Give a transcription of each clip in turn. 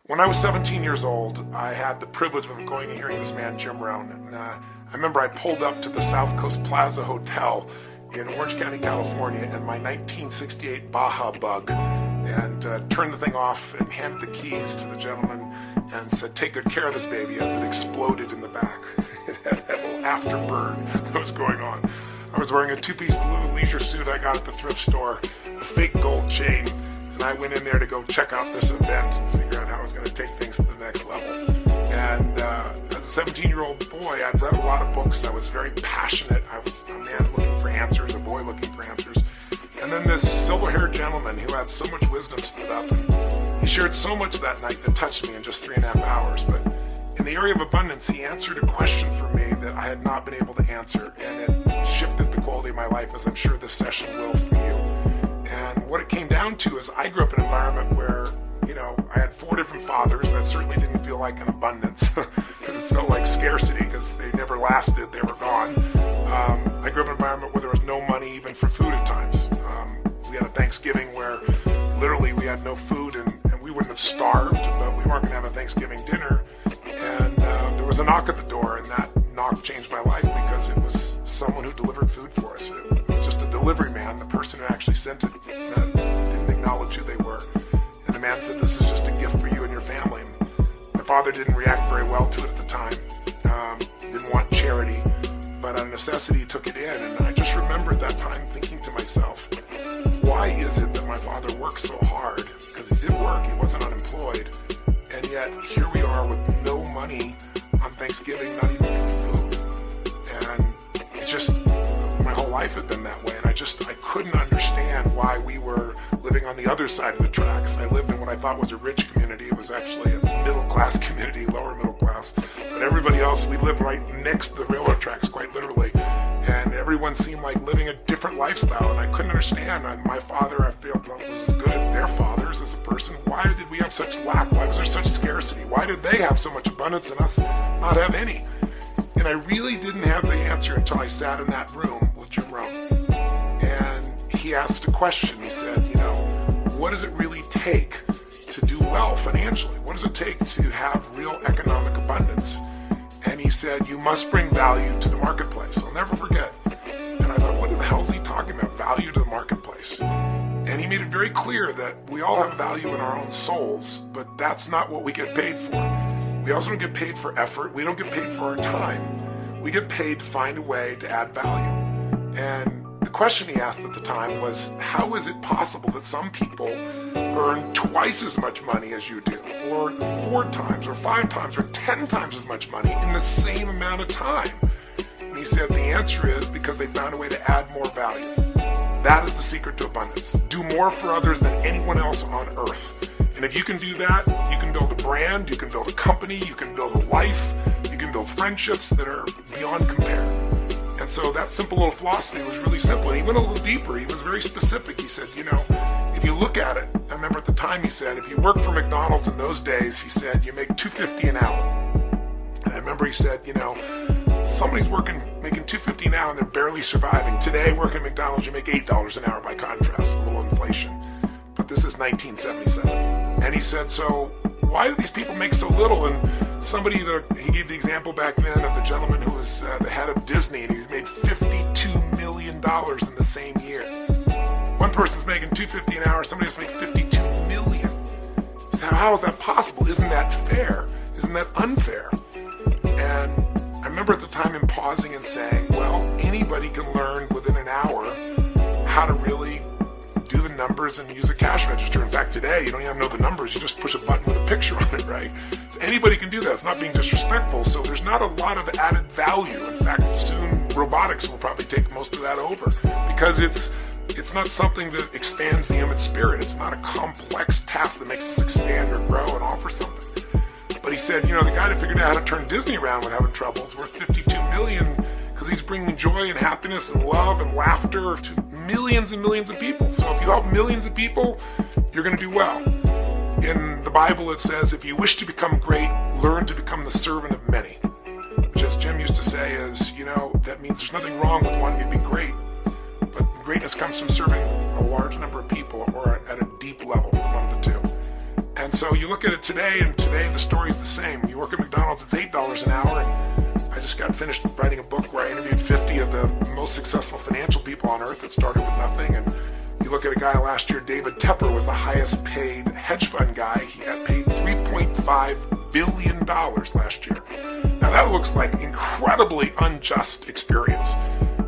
When I was 17 years old, I had the privilege of going and hearing this man, Jim Rohn. And I remember I pulled up to the South Coast Plaza Hotel in Orange County, California, in my 1968 Baja Bug, and turned the thing off and handed the keys to the gentleman and said, "Take good care of this baby," as it exploded in the back. It had that little afterburn that was going on. I was wearing a two-piece blue leisure suit I got at the thrift store, a fake gold chain, and I went in there to go check out this event and figure out how I was going to take things to the next level. And as a 17-year-old boy, I'd read a lot of books. I was very passionate. I was a man looking for answers, a boy looking for answers. And then this silver-haired gentleman who had so much wisdom stood up, and he shared so much that night that touched me in just 3.5 hours. But in the area of abundance, he answered a question for me that I had not been able to answer, and it shifted the quality of my life, as I'm sure this session will for you. And what it came down to is I grew up in an environment where, I had 4 different fathers. That certainly didn't feel like an abundance. It felt like scarcity because they never lasted. They were gone. I grew up in an environment where there was no money even for food at times. We had a Thanksgiving where literally we had no food, and we wouldn't have starved, but we weren't going to have a Thanksgiving dinner. And there was a knock at the door, and that knock changed my life because it was someone who delivered food for us. It was just a delivery man, the person who actually sent it, that didn't acknowledge who they were. And the man said, "This is just a gift for you and your family." And my father didn't react very well to it at the time. Didn't want charity, but out of necessity he took it in. And I just remember at that time thinking to myself, why is it that my father worked so hard? Because he did work, he wasn't unemployed. And yet here we are with no money on Thanksgiving, not even for food. And it just, my whole life had been that way. And I couldn't understand why we were living on the other side of the tracks. I lived in what I thought was a rich community. It was actually a middle-class community, lower middle class. But everybody else, we lived right next to the railroad tracks, quite literally. And everyone seemed like living a different lifestyle, and I couldn't understand. And my father, I felt, was as good as their fathers as a person. Why did we have such lack? Why was there such scarcity? Why did they have so much abundance and us not have any? And I really didn't have the answer until I sat in that room with Jim Rohn. And he asked a question. He said, what does it really take to do well financially? What does it take to have real economic abundance? And he said, you must bring value to the marketplace. I'll never forget. And I thought, what the hell is he talking about? Value to the marketplace. And he made it very clear that we all have value in our own souls, but that's not what we get paid for. We also don't get paid for effort. We don't get paid for our time. We get paid to find a way to add value. And the question he asked at the time was, how is it possible that some people earn twice as much money as you do, or 4 times, or 5 times, or 10 times as much money in the same amount of time? And he said the answer is because they found a way to add more value. That is the secret to abundance. Do more for others than anyone else on earth. And if you can do that, you can build a brand, you can build a company, you can build a life, you can build friendships that are beyond compare. And so that simple little philosophy was really simple. And he went a little deeper. He was very specific. He said, if you look at it, I remember at the time he said, if you worked for McDonald's in those days, he said, you make $2.50 an hour. And I remember he said, somebody's making $2.50 an hour and they're barely surviving. Today, working at McDonald's, you make $8 an hour by contrast, a little inflation. But this is 1977. And he said, so why do these people make so little? And he gave the example back then of the gentleman who was the head of Disney, and he's made $52 million in the same year. One person's making $2.50 an hour, somebody else makes $52 million. He said, how is that possible? Isn't that fair? Isn't that unfair? And I remember at the time him pausing and saying, well, anybody can learn within an hour how to really do the numbers and use a cash register. In fact, today, you don't even know the numbers. You just push a button with a picture on it, right? So anybody can do that. It's not being disrespectful. So there's not a lot of added value. In fact, soon robotics will probably take most of that over because it's not something that expands the human spirit. It's not a complex task that makes us expand or grow and offer something. But he said, the guy that figured out how to turn Disney around with having trouble is worth $52 million because he's bringing joy and happiness and love and laughter to millions and millions of people. So if you help millions of people, you're going to do well. In the Bible, it says, if you wish to become great, learn to become the servant of many. Which, as Jim used to say, is, that means there's nothing wrong with wanting to be great. But greatness comes from serving a large number of people or at a deep level, one of the two. And so you look at it today, and today the story's the same. You work at McDonald's, it's $8 an hour, and I just got finished writing a book where I interviewed 50 of the most successful financial people on earth that started with nothing. And you look at a guy last year, David Tepper was the highest paid hedge fund guy. He got paid $3.5 billion last year. Now that looks like incredibly unjust experience.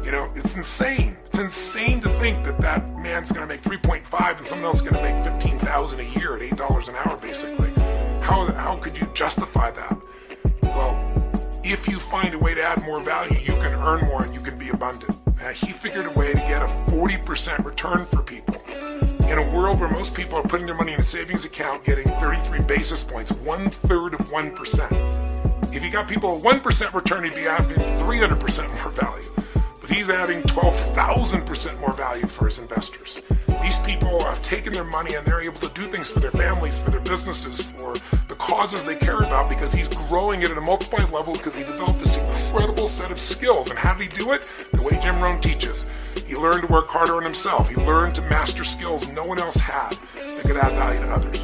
You know, it's insane. It's insane to think that that man's going to make 3.5 and someone else is going to make 15,000 a year at $8 an hour, basically. How could you justify that? Well, if you find a way to add more value, you can earn more and you can be abundant. He figured a way to get a 40% return for people. In a world where most people are putting their money in a savings account, getting 33 basis points, 1/3 of 1%. If you got people a 1% return, he'd be adding 300% more value. He's adding 12,000% more value for his investors. These people have taken their money and they're able to do things for their families, for their businesses, for the causes they care about, because he's growing it at a multiplied level because he developed this incredible set of skills. And how did he do it? The way Jim Rohn teaches. He learned to work harder on himself. He learned to master skills no one else had that could add value to others.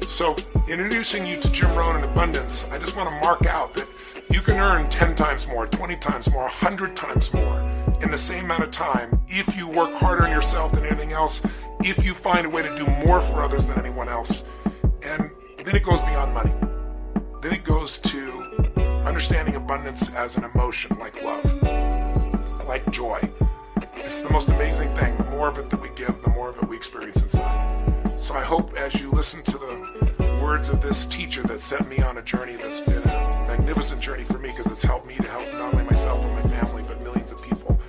So, introducing you to Jim Rohn and abundance, I just want to mark out that you can earn 10 times more, 20 times more, 100 times more in the same amount of time if you work harder on yourself than anything else, if you find a way to do more for others than anyone else. And then it goes beyond money. Then it goes to understanding abundance as an emotion, like love, like joy. It's the most amazing thing. The more of it that we give, the more of it we experience inside. So I hope as you listen to the words of this teacher that sent me on a journey that's been a magnificent journey for me, because it's helped me to help not only myself and my family, but millions of people.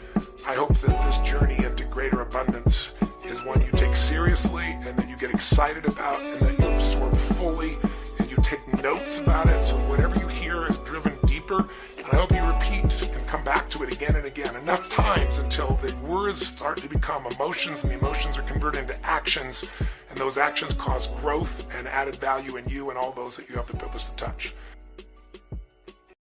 I hope that this journey into greater abundance is one you take seriously and that you get excited about and that you absorb fully and you take notes about it, so whatever you hear is driven deeper. And I hope you repeat and come back to it again and again enough times until the words start to become emotions and the emotions are converted into actions, and those actions cause growth and added value in you and all those that you have the privilege to touch.